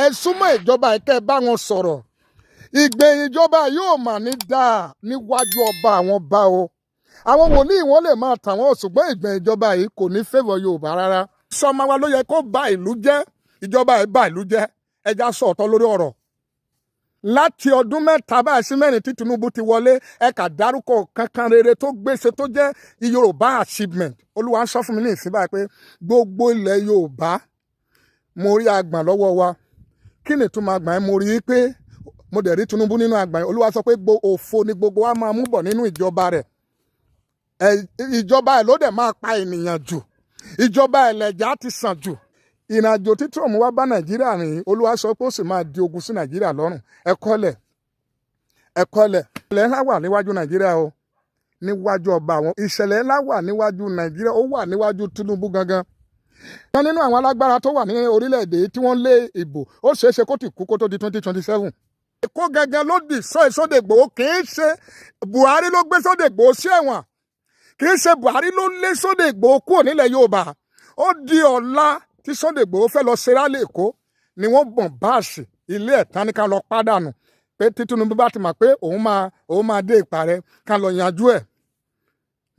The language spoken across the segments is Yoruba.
ẹ súnmọ́ ìjọba ìkẹ́ bá wọn sọ̀rọ̀ ìgbẹ̀yìn ìjọba yóò mà ní dáa níwájú ọba àwọn bá o àwọn wòlíì wọn lè máa tà wọ́n ṣùgbọ́n ìgbẹ̀yìn ìjọba yìí kò ní fẹ́vọ̀ Yorùbá rárá sọmọ wa ló yẹ kó bà ìlú jẹ́ ìjọba yìí bà ìlú jẹ́ ẹja sọ̀tọ̀ lórí ọ̀rọ̀ láti ọdún mẹ́ta báyìí sí mẹ́rin tí Tinubu ti wọlé ẹ kà dárúkọ kankan rere tó gbèsè tó jẹ́ Yorùbá achievement Olúwa ń sọ fún mi ní ìsìn báyìí pé gbogbo ilẹ̀ Yorùbá mo rí àgbọ̀n lọ́wọ́ wa kí ni tó máa gbà ẹ́ mo rí i pé mo dẹ̀ rí Tinubu nínú àgbọ̀n yẹn Olúwa sọ pé òfo ni gbogbo wa máa mú bọ̀ nínú ìjọba rẹ̀ ìjọba ẹ̀ ló dẹ̀ máa pa ènìyàn jù ìjọba ẹ̀ lẹ̀já ti sàn jù ìrìnàjò tí Trump wá bá Nàìjíríà rìn Olúwa sọ pé ó sì máa di ogun sí Nàìjíríà lọ́rùn ẹ kọ́lẹ̀ ìṣẹ̀lẹ̀ ńlá wà níwájú Nàìjíríà o níwájú ọba àwọn ìṣẹ̀lẹ̀ ńlá wà níwájú Nàìjíríà ó wà níwájú Tinubu gangan wọn nínú àwọn alágbára tó wà ní orílẹ̀-èdè tí wọ́n lé ìbò ó ṣeéṣe kó ti kú kó tó di 2027 Èkó gangan ló dì sọ Sunday Igboho kì í ṣe Buhari ló gbé Sunday Igboho sí ẹ̀wọ̀n kì í ṣe Buhari ló lé Sunday Igboho kúrò nílẹ̀ Yorùbá ó di ọ̀la tí Sunday Igboho fẹ́ lọ ṣeré lẹ́kọ̀ọ́ ni wọ́n bọ̀n báàsì ilé ẹ̀ tán ní ká lọ pàdánù pé tí Tinubu bá ti mọ̀ pé òun máa dé ìparẹ́ ká lọ yanjú ẹ̀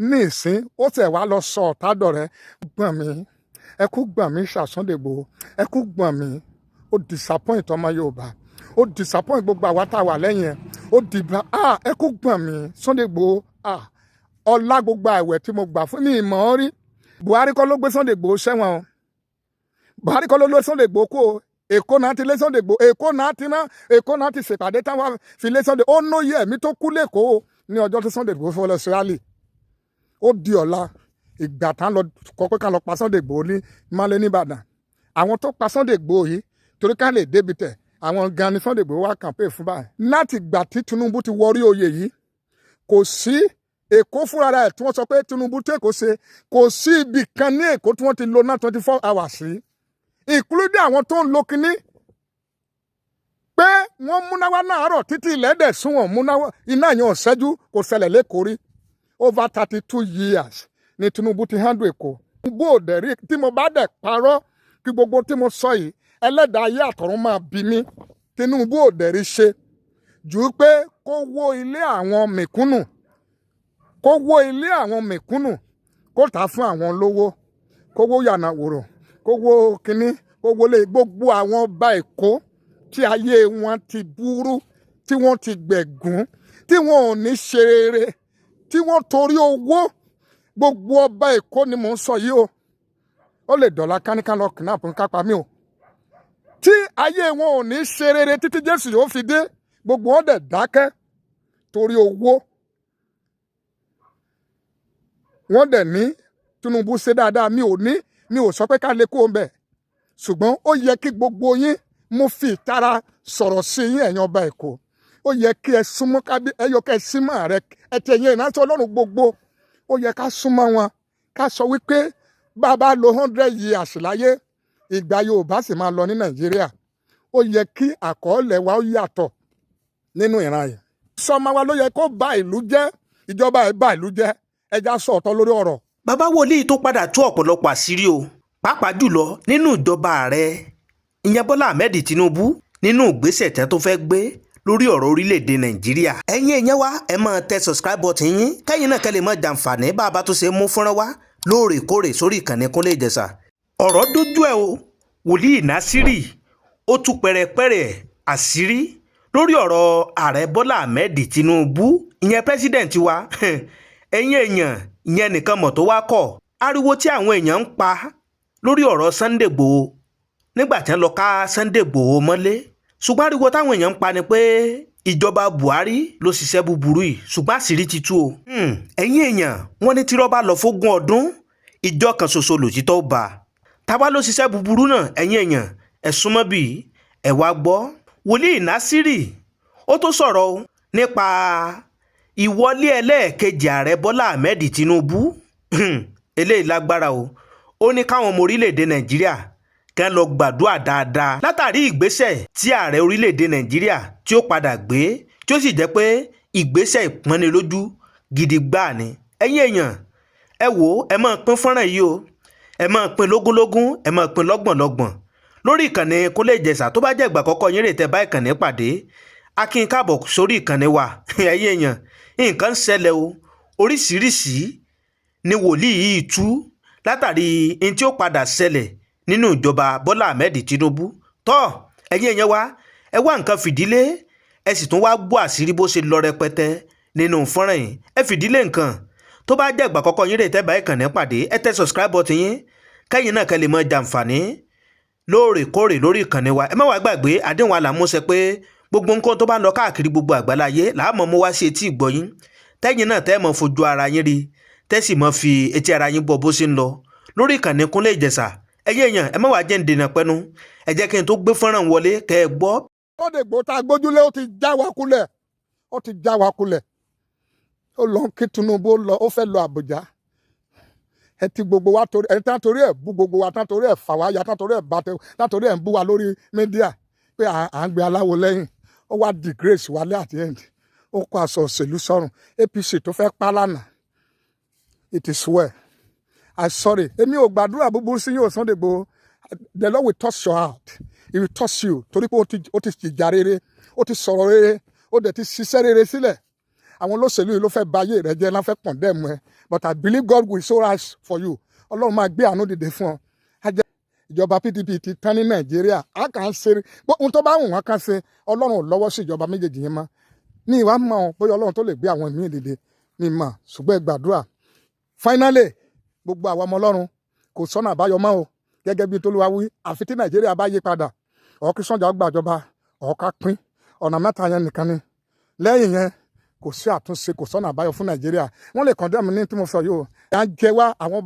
ní ìsín ó tẹ̀ wá lọ sọ ọ̀tádọ̀ rẹ̀ gbọ̀n mi ẹkú gbọ̀n mi Sunday Igboho ẹkú gbọ̀n mi ó disappoint ọmọ Yorùbá ó disappoint gbogbo àwa tá a wà lẹ́yìn ẹ̀ ó dìbà ẹkú gbọ̀n mi Sunday Igboho ọlá gbogbo àwẹ̀ tí mo gbà fún ní ìmọ̀ ọ́ rí Buhari kọ́ ló gbé Sunday Igboho sẹ́wọ̀n o Buhari kọ́ ló lé Sunday Igboho kó o Èkó náà ti lé Sunday Igboho Èkó náà ti ṣèpàdé táwọn fi lé Sunday ó nóye ẹ̀mí tó kú lẹ́kọ̀ọ́ ní ọjọ́ tí Sunday Igboho fọlọ́ sí rally ó di ọ̀la ìgbà tá lọ kọ́ pé ká lọ pa Sunday Igboho ní Malé nìbàdàn àwọn tó pa Sunday Igboho yìí torí ká lè débi tẹ̀ àwọn gan ni Sunday Igboho wá campaign fún báyìí láti ìgbà tí Tinubu ti wọrí oyè yìí kò sí Èkó fúnra rẹ̀ tí wọ́n sọ pé Tinubu tó Èkó ṣe kò sí ibì kan ní Èkó tí wọ́n ti lo náà 24 hours sí including àwọn tó ń lo kinní pé wọ́n múnáwá náàárọ̀ títí ilẹ̀ dẹ̀ sún wọn múnáwá iná yẹn ò ṣẹ́jú kò ṣẹlẹ̀ lẹ́kọ̀ọ́ rí over 32 years ni Tinubu ti handle Èkó Tinubu ò dẹ̀ rí tí mo bá dẹ̀ parọ́ kí gbogbo tí mo sọ yìí ẹlẹ́dàá ayé àtọ̀run máa bí mi Tinubu ò dẹ̀ rí ṣe jù ú pé kó wó ilé àwọn mẹ̀kúnnù kó tà á fún àwọn olówó kó wó yànnà wòrò kó wó kínní kó wọlé gbogbo àwọn ọba Èkó tí ayé wọn ti burú tí wọ́n ti gbẹ̀gún tí wọn ò ní ṣe rere tí wọ́n torí owó gbogbo ọba Èkó ni mò ń sọ yìí o ó lè dọ̀la káníkán lọ kidnap kápá mi o tí ayé wọn ò ní ṣe rere títí Jésù yóò fi dé gbogbo wọn dẹ̀ dákẹ́ torí owó wọ́n dẹ̀ ní Tinubu ṣe dáadáa mi ò sọ pé ká lè kó o bẹ̀ ṣùgbọ́n ó yẹ kí gbogbo yín mo fi ìtara sọ̀rọ̀ sí yín ẹ̀yin ọba Èkó ó yẹ kí ẹ súnmọ́ kẹ́ ẹ símọ́ rẹ ẹ ti ẹ̀yin ìrántí Ọlọ́run gbogbo ó yẹ ká súnmọ́ wọn ká sọ wípé bàbá lo 100 years láyé ìgbà Yorùbá sì máa lọ ní Nàìjíríà ó yẹ kí àkọọ́lẹ̀ wa ó yàtọ̀ nínú ìran yìí sọmọ wa ló yẹ kó bà ìlú jẹ́ ìjọba ẹ̀ bà ìlú jẹ́ ẹja sọ̀tọ̀ lórí ọ̀rọ̀. bàbá wòlíì tó padà tú ọ̀pọ̀lọpọ̀ àṣírí o pàápàá jùlọ nínú ìjọba ààrẹ ìyẹn Bọ́lá Ahmed Tinubu nínú ìgbésẹ̀ tẹ́ tó fẹ́ gbé lórí ọ̀rọ̀ orílẹ̀-èdè Nàìjíríà. ẹ̀yin èèyàn wa ẹ máa tẹ subscribe button yín kẹ́yìn náà kẹ́lẹ́ máa jàǹfààní bá a bá tó ṣe mú fúnra wa lóòrèkóòrè sórí ìkànnì Kúnlé Ìjẹ̀ṣà. ọ̀rọ̀ dójú ẹ̀ o wòlíì Násírì ó tú pẹ̀rẹ̀pẹ̀rẹ̀ àṣírí lórí ọ̀rọ̀ ààrẹ Bọ́lá Ahmed Tinubu ìyẹn president wa ẹ̀yin èèyàn ìyẹn nìkan mọ̀ tó wá kọ̀ ariwo tí àwọn èèyàn ń pa lórí ọ̀rọ̀ Sunday Igboho nígbà tí wọ́n lọ ká Sunday Igboho mọ́lé ṣùgbọ́n ariwo táwọn èèyàn ń pa ni pé ìjọba Buhari ló ṣiṣẹ́ búburú yìí ṣùgbọ́n àṣírí ti tú o. ẹ̀yin èèyàn wọ́n ní tí rọ́bà lọ fógún ọdún ìjọ kan ṣoṣo lòtítọ́ bá táwa ló ṣiṣẹ́ búburú náà ẹ̀yin èèyàn ẹ súnmọ́ bí ẹ wá gbọ́ wòlíì Násírì ó tó sọ̀rọ̀ nípa ìwọlé ẹlẹ́ẹ̀kejì ààrẹ Bọ́lá Ahmed Tinubu eléyìí lágbára o ó ní káwọn ọmọ orílẹ̀-èdè Nàìjíríà kàn lọ gbàdúrà dáadáa látàrí ìgbésẹ̀ tí ààrẹ orílẹ̀-èdè Nàìjíríà tí ó padà gbé tí ó sì jẹ́ pé ìgbésẹ̀ ìpọ́nilójú gidi gbáà ni. ẹ̀yin èèyàn ẹ wò ẹ máa pín fọ́nrán yìí o ẹ máa pín lógúnlógún ẹ máa pín lọ́gbọ̀nlọ́gbọ̀n lórí ìkànnì Kúnlé Ìjẹ̀ṣà. Tó bá jẹ́ ìgbà àkọ́kọ́ yín rè tẹ́ bá ìkànnì pàdé, a kí n káàbọ̀ sórí ìkànnì wa. ẹ̀yin èèyàn, nǹkan ń ṣẹlẹ̀ o, oríṣiríṣi ni wòlíì yìí tú látàrí n tí ó padà ṣẹlẹ̀ nínú ìjọba Bọ́lá Ahmed Tinubu. Tọ́ ẹ̀yin èèyàn wa, ẹ wá nǹkan fìdílé, ẹ sì tún wá gbọ́ àṣírí bó ṣe lọ rẹpẹtẹ nínú fọ́nrán yìí. Ẹ fìdílé nǹkan. Tó bá jẹ́ ìgbà àkọ́kọ́ yín rè tẹ́ bá ìkànnì pàdé, ẹ tẹ subscribe button yín kẹ́yìn náà kẹ́ lè mọ jàǹfààní lóòrèkóòrè lórí ìkànnì wa. Ẹ má wá gbàgbé àdéhùn àlàmúṣẹ pé gbogbo nǹkan tó bá ń lọ káàkiri gbogbo àgbáláyé làámọ̀ mú wá sí etí ìgbọ́yín, tẹ́yìn náà tẹ́ mọ̀ fojú ara yín rí, tẹ́ sì mọ̀ fi etí ara yín gbọ́ bó ṣe ń lọ lórí ìkànnì Kúnlé Ìjẹ̀ṣà. ẹ̀yin èèyàn, ẹ má wá jẹ́ ń dènà pẹ́nu, ẹ jẹ́ kí n tó gbé fọ́nrán wọlé kẹ́ ẹ gbọ́. Sunday Igboho tá a gbójúlé ó ti já wa kulẹ̀, ó ti já wa kulẹ̀. Ó lọ kí Tinubu ó fẹ́ lọ Àbújá. Ẹ ti gbogbo wa torí ẹ tán torí ẹ bú gbogbo wa, tán torí ẹ fà wá ya, tán torí ẹ bàtẹ, tán torí ẹ ń bú wa lórí mídíà pé à ń gbé aláwo lẹ́yìn. Ó wá disgrace wálé at the end. Ó kó aṣọ òṣèlú sọ́run. APC tó fẹ́ pa lánàá. It is well. I sorry. Èmi ò gbàdúrà búburú sí yóò Sunday Igboho. The Lord will touch your heart. He will touch you. Torí pé ó ti jìjà rere, ó ti sọ̀rọ̀ rere, ó dẹ̀ ti ṣiṣẹ́ rere sílẹ̀. Àwọn olóṣèlú yìí ló fẹ́ ba ayé rẹ jẹ́, ló fẹ́ condemn ẹ. But I believe God will so rise for you. Ọlọ́run máa gbé àánú dìde fún ọ. Ìjọba PDP ti tán ní Nàìjíríà. A kàn ń ṣe ohun tó bá wù wọ́n kàn ṣe. Ọlọ́run ò lọ́wọ́ sí ìjọba méjèèjì yẹn mọ́. Ní ìwà mọ̀ ọ́ bóyá Ọlọ́run tó lè gbé àwọn míì dìde ní mọ̀, ṣùgbọ́n ẹ gbàdúrà. Finally, gbogbo àwọn ọmọ Ọlọ́run kò sọ́nà àbáyọ mọ́ o. Gẹ́gẹ́ bí Tolúwa wí, àfi tí Nàìjíríà bá yí padà, kí Sànjà gbàjọba, ká pín. Ọ̀nà mẹ́ta yẹn nìkan ni. Lẹ́yìn yẹn, kò sí àtúnṣe, kò sọ́nà àbáyọ fún Nàìjíríà. Wọ́n lè condemn ní tí mo sọ yìí o. À ń jẹ wá, àwọn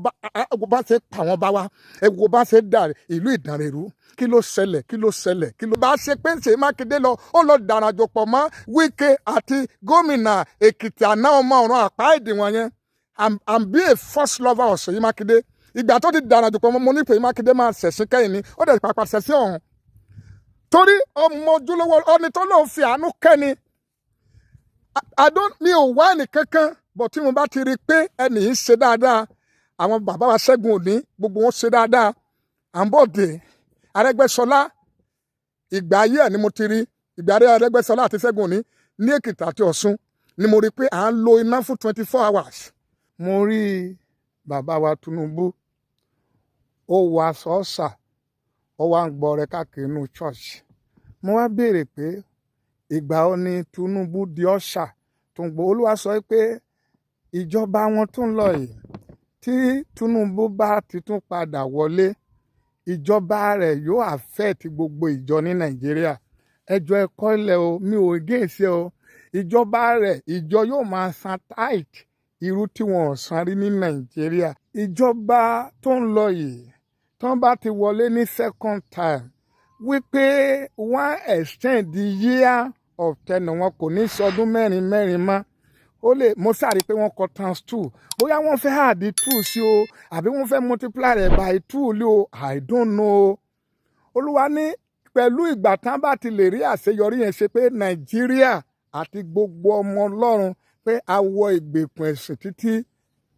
bá ṣe pa àwọn bá wa, ẹ̀wò bá ṣe dà ìlú Ìdànrèrú. Kí ló ṣẹlẹ̀? Kí ló ṣẹlẹ̀? Kí ló bá ṣe pé Ṣèyí Mákindé lọ, ó lọ dàràjò pọ̀ mọ́ Wike àti gómìnà Èkìtì àná ọmọ ọ̀run àpá èdè wọn yẹn. I'm being a first lover of Ṣèyí Mákindé. Ìgbà tó ti dàràjò pọ̀ mọ́ mo ní Ṣèyí Mákindé máa ṣẹ̀sìn kẹ́yìn ni, ó dẹ̀ pàpà ṣẹ̀sìn ọ̀hún. Torí ọmọ ojúlówó ọni tó lóun fi àánú kẹ́ni. Mi ò wá ẹnì kankan, bọ̀ tí mo bá ti rí i pé ẹnì yìí ṣe dáadáa, àwọn bàbá wa Ṣẹ́gun Òní gbogbo wọn ṣe dáadáa, Àǹbọ̀dé, Arẹ́gbẹ́ṣọlá, ìgbà ayé ẹ̀ ni mo ti rí, ìgbà ayé Arẹ́gbẹ́ṣọlá àti Ṣẹ́gun Òní ní Èkìtì àti Ọ̀ṣun ni mo rí i pé à ń lo iná fún 24 hours. Mo rí bàbá wa Tinubu, ó wọ aṣọ ọ̀sà, ó wá ń gbọ́ rẹ káàkiri inú church. Mo wá béèrè pé ìgbà ó ní Tinubu di ọ̀sà tó ń gbọ́. Olúwa sọ pé ìjọba wọn tó ń lọ yìí, tí Tinubu bá ti tún padà wọlé, ìjọba rẹ̀ yóò affect gbogbo ìjọ ní Nàìjíríà. Ẹjọ́ ẹ̀kọ́ ilẹ̀ o, mi ò gẹ̀ẹ́sì o. Ìjọba rẹ̀, ìjọ yóò máa san tithe irú tí wọn ò san rí ní Nàìjíríà. Ìjọba tó ń lọ yìí, tán bá ti wọlé ní second time, wípé wọ́n extend the year of tenure wọn, kò ní sọdún mẹ́rin mọ́. Ó lè mo sáré pé wọ́n kọ ×2, bóyá wọ́n fẹ́ add 2 sí o, àbí wọ́n fẹ́ multiply rẹ̀ by 2 lé o, I don't know. Olúwa ní pẹ̀lú ìgbà tán bá ti lè rí àṣeyọrí yẹn ṣe pé Nàìjíríà àti gbogbo ọmọ Ọlọ́run pé a wọ ìgbèkùn ẹ̀sìn títí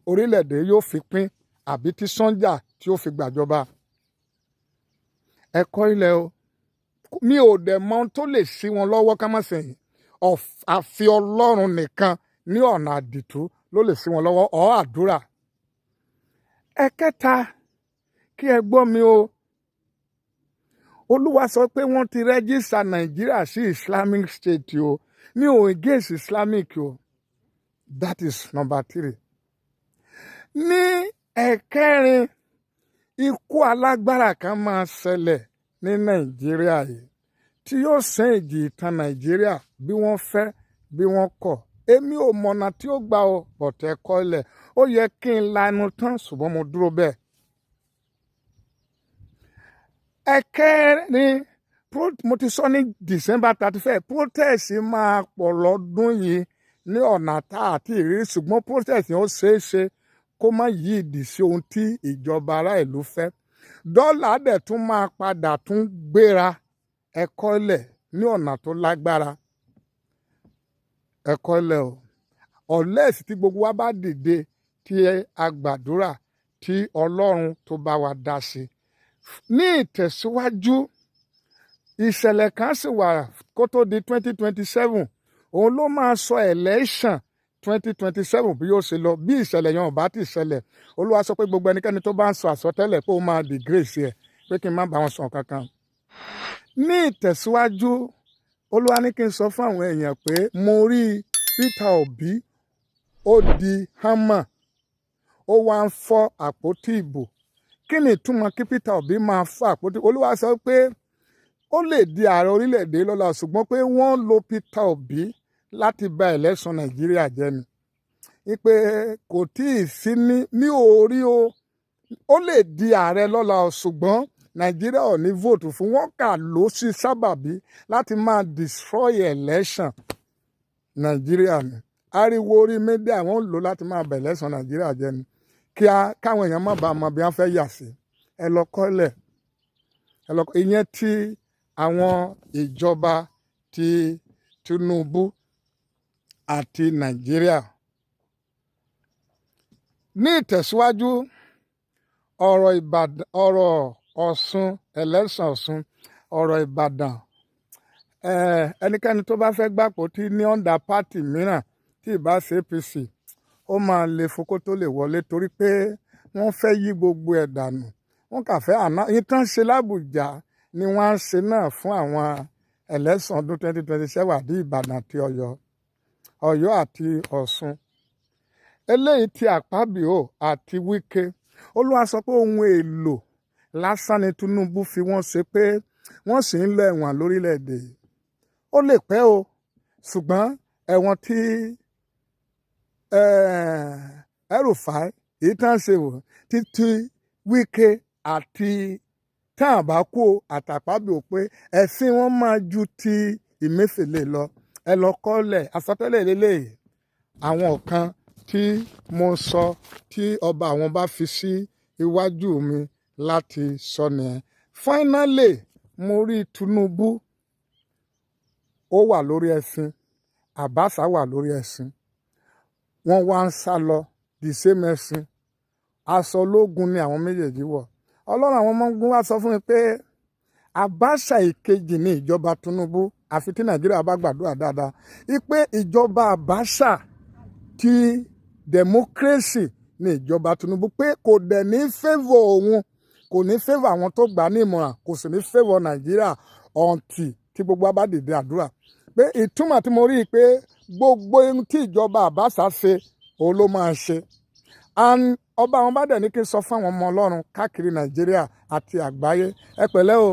orílẹ̀-èdè yóò fi pín, àbí tí Sànjà tí ó fi gbàjọba. Ẹ̀kọ́ ilẹ̀ o. Mi ò dẹ̀ mọ ohun tó lè ṣí wọn lọ́wọ́ ká má sẹ́yìn. Àfi Ọlọ́run nìkan ní ọ̀nà àdìtú ló lè ṣí wọn lọ́wọ́, àdúrà. Ẹ̀kẹta, kí ẹ gbọ́ mi o. Olúwa sọ pé wọ́n ti rẹ́gísítà Nàìjíríà sí Islamic State o. Mi ò against Islamic o. That is number 3. Ní ẹ̀kẹrin, ikú alágbára kan máa ṣẹlẹ̀ ní Nàìjíríà yìí tí yóò sẹ́yìn ìjì ìtàn Nàìjíríà bí wọ́n fẹ́ bí wọ́n kọ̀. Èmi ò mọ̀nà tí ó gbà ọ bọ̀tẹ́ kọ́ ilẹ̀. Ó yẹ kí n lanu tán ṣùgbọ́n mo dúró bẹ́ẹ̀. Ẹ̀kẹrin, mo ti sọ ní December 31, protest máa pọ̀ lọ́dún yìí ní ọ̀nà tá àti ìrírí, ṣùgbọ́n protest yẹn ó ṣeé ṣe kó má yí ìdí sí ohun tí ìjọba ará ìlú fẹ́. Dọ́là dẹ̀ tún máa padà tún gbéra. Ẹ̀kọ́ ilẹ̀ ní ọ̀nà tó lágbára. Ẹ̀kọ́ ilẹ̀ o. Unless tí gbogbo wa bá dìde tí a gbàdúrà tí Ọlọ́run tó bá wa dá sí. Ní ìtẹ̀síwájú ìṣẹ̀lẹ̀ kan sì wà kó tó di 2027 òun ló máa sọ election 2027 bí yóò ṣe lọ bí ìṣẹ̀lẹ̀ yẹn ò bá ti ṣẹlẹ̀ Olúwa sọ pé gbogbo ẹnikẹ́ni tó bá ń sọ àsọtẹ́lẹ̀ pé ó máa disgrace ẹ̀ pé kí n má bá wọn sọ kankan. Ní ìtẹ̀síwájú Olúwa ní kí n sọ fún àwọn èèyàn pé mo rí Peter Obi ó di hammer ó wá ń fọ́ àpótí ìbò. Kí ni ìtumọ̀ kí Peter Obi máa fọ́ àpótí? Olúwa sọ pé ó lè di ààrẹ orílẹ̀-èdè lọ́la ṣùgbọ́n pé wọ́n lo Peter Obi láti bà election Nàìjíríà jẹ́ ni. Wípé kò tí ì sí ní orí ó lè di ààrẹ lọ́la ṣùgbọ́n Nàìjíríà ò ní vote fún wọn kà ló sí sábàbí láti máa destroy election Nàìjíríà ni. Ariwo orí mídíà wọn lò láti máa bà election Nàìjíríà jẹ́ ni. Káwọn èèyàn má bàa mọ bí wọ́n fẹ́ yà sí. Ẹ lọ kọ́lẹ̀ ìyẹn tí àwọn ìjọba ti Tinubu àti Nàìjíríà. Ní ìtẹ̀síwájú ọ̀rọ̀ Ọ̀ṣun election Ọ̀ṣun ọ̀rọ̀ Ìbàdàn ẹnikẹ́ni tó bá fẹ́ gbàpò tí ní under party mìíràn tí ìbá ṣe APC ó máa le fún kó tó lè wọlé torí pé wọ́n fẹ́ yí gbogbo ẹ̀ dànù wọ́n kà fẹ́ yìí tán ṣe l'Ábùjá ni wọ́n á ṣe náà fún àwọn election ọdún 2027 àdí Ìbàdàn àti Ọ̀yọ́ àti Ọ̀ṣun. Eléyìí ti Akpabio àti Wike Olúwa sọ pé ohun èlò lásán ni Tinubu fi wọ́n ṣe pé wọ́n sì ń lọ ẹ̀wọ̀n lórílẹ̀‐èdè yìí. Ó lè pẹ́ o ṣùgbọ́n ẹ̀wọ̀n tí El-Rufai èyí tán ṣe wò títí Wike àti tàbákò àtàpábíò pé ẹ̀sìn wọn máa ju ti Emefiele lọ. Ẹ lọ kọ́lẹ̀ àsọtẹ́lẹ̀ lélẹ́yìí àwọn kan tí mo sọ tí ọba àwọn bá fi sí iwájú mi láti sọ nìyẹn. Finally mo rí Tinubu ó wà lórí ẹṣin Àbáṣà wà lórí ẹṣin wọ́n wá ń sá lọ the same ẹṣin aṣọ ológun ni àwọn méjèèjì wọ̀. Ọlọ́run àwọn ọmọ ogun wá sọ fún mi pé Àbáṣà ìkejì ní ìjọba Tinubu àfi tí Nàìjíríà bá gbàdúrà dáadáa wípé ìjọba Àbáṣà ti democracy ní ìjọba Tinubu pé kò dẹ̀ ní favour òun kò ní favour àwọn tó gbà ní ìmọ̀ràn kò sì ní favour Nàìjíríà ọ̀ǹtì tí gbogbo wa bá dìde àdúrà pé ìtumọ̀ tí mo rí i pé gbogbo ohun tí ìjọba Àbáṣà ṣe òun ló máa ṣe. Ọba àwọn bá dẹ̀ ní kí n sọ fún àwọn ọmọ Ọlọ́run káàkiri Nàìjíríà àti àgbáyé ẹ pẹ̀lẹ́ o.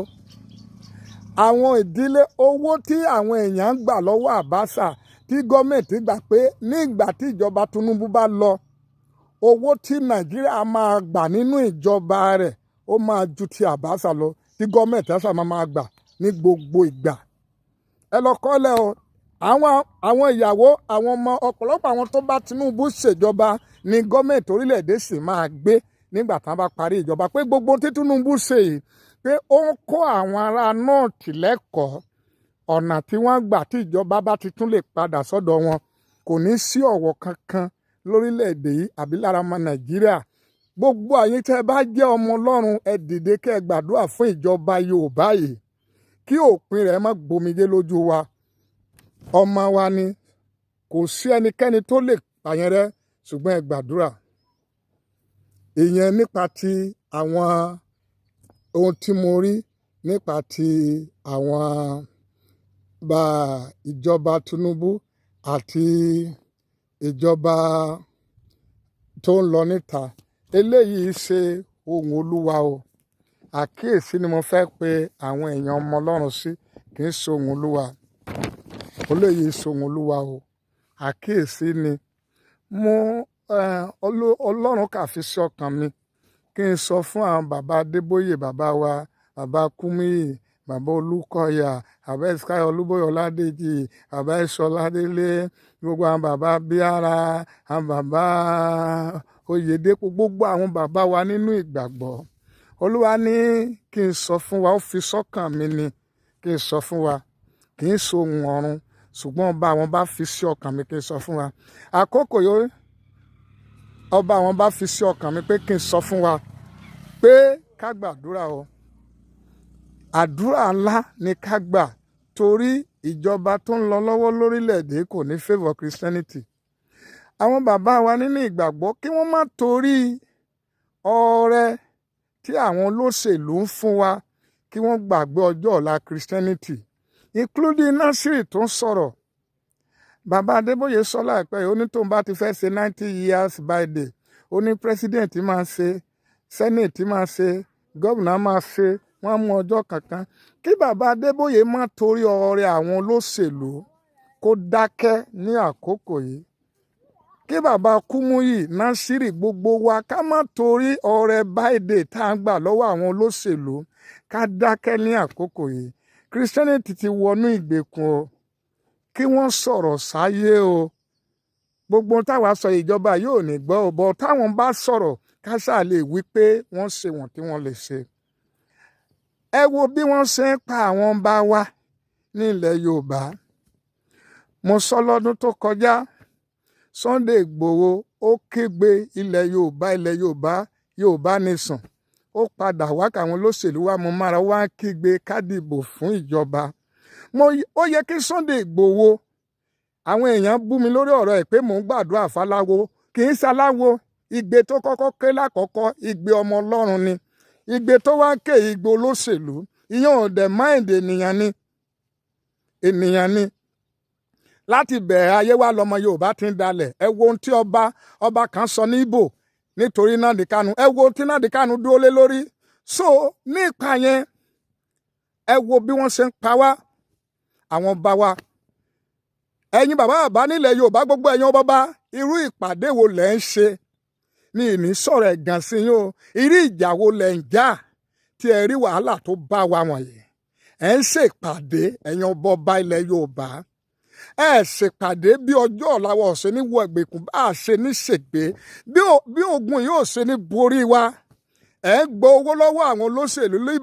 Àwọn ìdílé owó tí àwọn èèyàn ń gbà lọ́wọ́ Àbáṣà tí gọ́ọ̀mẹ̀ntì gbà pé nígbà tí ìjọba Tinubu bá lọ owó tí Nàìjíríà máa gbà nínú ìjọba rẹ̀ ó máa ju ti Àbáṣà lọ tí gọ́ọ̀mẹ̀ntì àṣà máa gbà ní gbogbo ìgbà. Ẹ lọ kọ́lẹ̀ o àwọn ìyàwó àwọn ọmọ ọ̀pọ̀lọpọ̀ àwọn tó bá Tinubu ṣèjọba ní gọ́ọ̀mẹ̀ntì orílẹ̀-èdè sì máa gbé nígbà tí wọ́n bá parí ìjọba pé gbogbo tí Tinubu ṣe yìí pé ó ń kọ́ àwọn ará nọ́ọ̀tì lẹ́kọ̀ọ́ ọ̀nà tí wọ́n gbà tí ìjọba bá ti tún lè padà sọ́dọ̀ wọn kò ní sí ọ̀wọ̀ kankan lórílẹ̀‐èdè yìí àbí lára ọmọ Nàìjíríà. Gbogbo àyín tẹ́ ẹ bá jẹ́ ọmọ Ọlọ́run ẹ dìde kẹ́ ẹ gbàdúrà fún ìjọba Yorùbá yìí kí òpin rẹ̀ má gbomijé lójú wa. Ọmọ wa ni kò sí ẹnikẹ́ni tó lè pààyàn rẹ́ ṣùgbọ́n ẹ gbàdúrà. Ìyẹn nípa ti àwọn ohun tí mo rí nípa ti àwọn ìjọba Tinubu àti ìjọba tó ń lọ níta. Eléyìí ṣe ohun Olúwa o. Àkíyèsí ni mo fẹ́ pe àwọn èèyàn ọmọ Ọlọ́run sí kì í ṣe ohun Olúwa. Eléyìí ṣe ohun Olúwa o. Àkíyèsí ni Ọlọ́run kà fi sí ọkàn mi kí n sọ fún àwọn bàbá Adébóyè bàbá wa bàbá Kúmíyì bàbá Olúkọ̀yà bàbá Ẹ̀sìkáyọ̀ Olúbóyè Ọládèjì bàbá Ìṣọ̀ládélé gbogbo àwọn bàbá Bíárà àwọn bàbá Oyèdépò gbogbo àwọn bàbá wa nínú ìgbàgbọ́. Olúwa ní kí n sọ fún wa ó fi sọ́kàn mi ni kí n sọ fún wa kì í ṣe ohun ọ̀run ṣùgbọ́n ọba àwọn bá fi sí ọkàn mi kí n sọ fún wa. Àkókò yóò ọba àwọn bá fi sí ọkàn mi pé kí n sọ fún wa pé ká gbàdúrà o. àdúrà ńlá ni ká gbà torí ìjọba tó ń lọ lọ́wọ́ lórílẹ̀‐èdè kò ní favour Christianity. Àwọn bàbá wa nínú ìgbàgbọ́ kí wọ́n má torí ọrẹ tí àwọn olóṣèlú ń fún wa kí wọ́n gbàgbé ọjọ́ ọ̀la Christianity, including Nasiri tó ń sọ̀rọ̀. Bàbá Adébóyè sọ láìpẹ́ ó ní tóun bá ti fẹ́ ṣe 90 years birthday, ó ní president máa ṣe, senate máa ṣe, gómìnà máa ṣe, wọ́n mú ọjọ́ kankan. Kí bàbá Adébóyè má torí ọrẹ àwọn olóṣèlú kó dákẹ́ ní àkókò yìí. Kí bàbá Kúmúyì, Nasiri, gbogbo wa ká má torí ọrẹ birthday tá à ń gbà lọ́wọ́ àwọn olóṣèlú ká dákẹ́ ní àkókò yìí. Christianity ti wọnú ìgbèkùn o, kí wọ́n sọ̀rọ̀ sáyé o. Gbogbo táwa sọ ìjọba yóò ní gbọ́ ọ, bọ́ táwọn bá sọ̀rọ̀ ká ṣáà lè wí pé wọ́n ṣe wọ̀n tí wọ́n lè ṣe. Ẹ wo bí wọ́n ṣe ń pa àwọn bá wa ní ilẹ̀ Yorùbá. Mo sọ lọ́dún tó kọjá, Sunday Igboho ó kégbe ilẹ̀ Yorùbá, Yorùbá nation. Ó padà wá káwọn olóṣèlú wa mú mára wá kígbe ká dìbò fún ìjọba. Ó yẹ kí Sunday Igboho, àwọn èèyàn bú mi lórí ọ̀rọ̀ ẹ̀ pé mò ń gbàdúrà fáláwo, kì í ṣaláwo. Igbe tó kọ́kọ́ ké lákọ̀ọ́kọ́ igbe ọmọ Ọlọ́run ni. Igbe tó wá ké igbe olóṣèlú, ìyẹn ò dẹ̀ máìndì ènìyàn ni. Láti bẹ̀rẹ̀ ayé wa lọmọ Yorùbá ti ń dalẹ̀. Ẹ wo ohun tí ọba kan sọ ní Ìbò nítorí Nnamdi Kanu. Ẹ wo ohun tí Nnamdi Kanu dúró lé lórí. So nípa yẹn, ẹ wo bí wọ́n ṣe ń pa wá, àwọn bá wa. Ẹ̀yin bàbá nílẹ̀ Yorùbá, gbogbo ẹ̀yin ọba, irú ìpàdé wo lẹ̀ ń ṣe? Ní ìní sọ̀rọ̀ ẹ̀gàn sí yín o. Irú ìjà wo lẹ̀ ń jà tí ẹ rí wàhálà tó bá wa wọ̀nyí? Ẹ ń ṣèpàdé ẹ̀yin ọba ilẹ̀ Yorùbá. Ẹ ṣèpàdé bí ọjọ́ ọ̀la wa ọ̀sẹ̀ ní wọ ìgbèkùn bá a ṣe ní ṣègbè, bí ogun yóò ṣe ní borí wa. Ẹ ń gbọ́ owó lọ́wọ́ àwọn olóṣèlú ní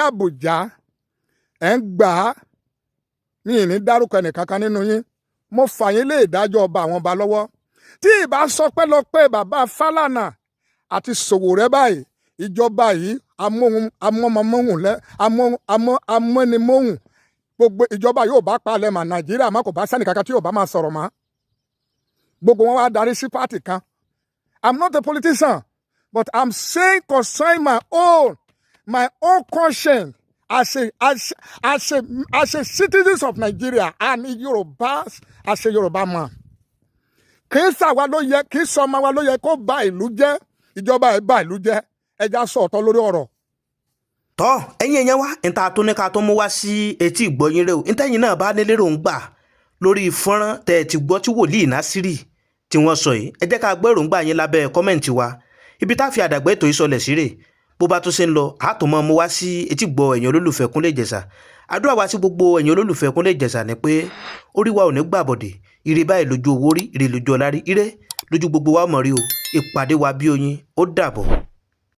Àbújá. Ẹ ń gbà á. Mi ì ní dárúkọ ẹnìkankan nínú yín. Mo fà yín lé ìdájọ́ ọba àwọn ọba lọ́wọ́. Tí ìbá sọ pé lọ pé bàbá Fálànà àti Sowore báyìí, ìjọba yìí amọ́nimóhùn, gbogbo ìjọba yóò bá palẹ̀ mà Nàìjíríà má kò bá sẹ́ni kankan tí yóò bá máa sọ̀rọ̀ mọ́. Gbogbo wọn wá darí sí pátì kan. I'm not a politician, but I'm saying concern my own conscience as a citizens of Nigeria and Yorubas as a Yoruba man. Kì í ṣàwa ló yẹ, kì í sọmọ wa ló yẹ kó bà ìlú jẹ́. Ìjọba ẹ̀ bà ìlú jẹ́. Ẹja sọ̀tọ̀ lórí ọ̀rọ̀. Tọ́ ẹ̀yin èèyàn wa níta tó ní ká tó mú wá sí etí ìgbọ́yín rẹ o. Ntẹ́yìn náà bá nílé rò ń gbà lórí fọ́nrán tẹ́ ẹ ti gbọ́ tí wòlíì Nasiri tí wọ́n sọ yìí. Ẹ jẹ́ ká gbọ́ èròǹgbà yín lábẹ́ kọ́mẹ̀ǹtì wa. Ibi tá a fi àdàgbà ètò yìí sọlẹ̀ sí rè. Bó bá tó ṣe ń lọ, a tó máa mú wá sí etí gbọ́ ẹ̀yin olólùfẹ́ Kúnlé Ìjẹ̀ṣà. Àdúrà wa sí gbogbo ẹ̀yin olólùfẹ́ Kúnlé Ìjẹ̀ṣà ni pé orí wa ò ní gbàbọ̀dẹ̀. Ire báyìí lójú owó rí, ire lójú ọlá rí, ire lójú gbogbo wa mọ̀ rí o. Ìpàdé wa bí oyin, ó dàbọ̀.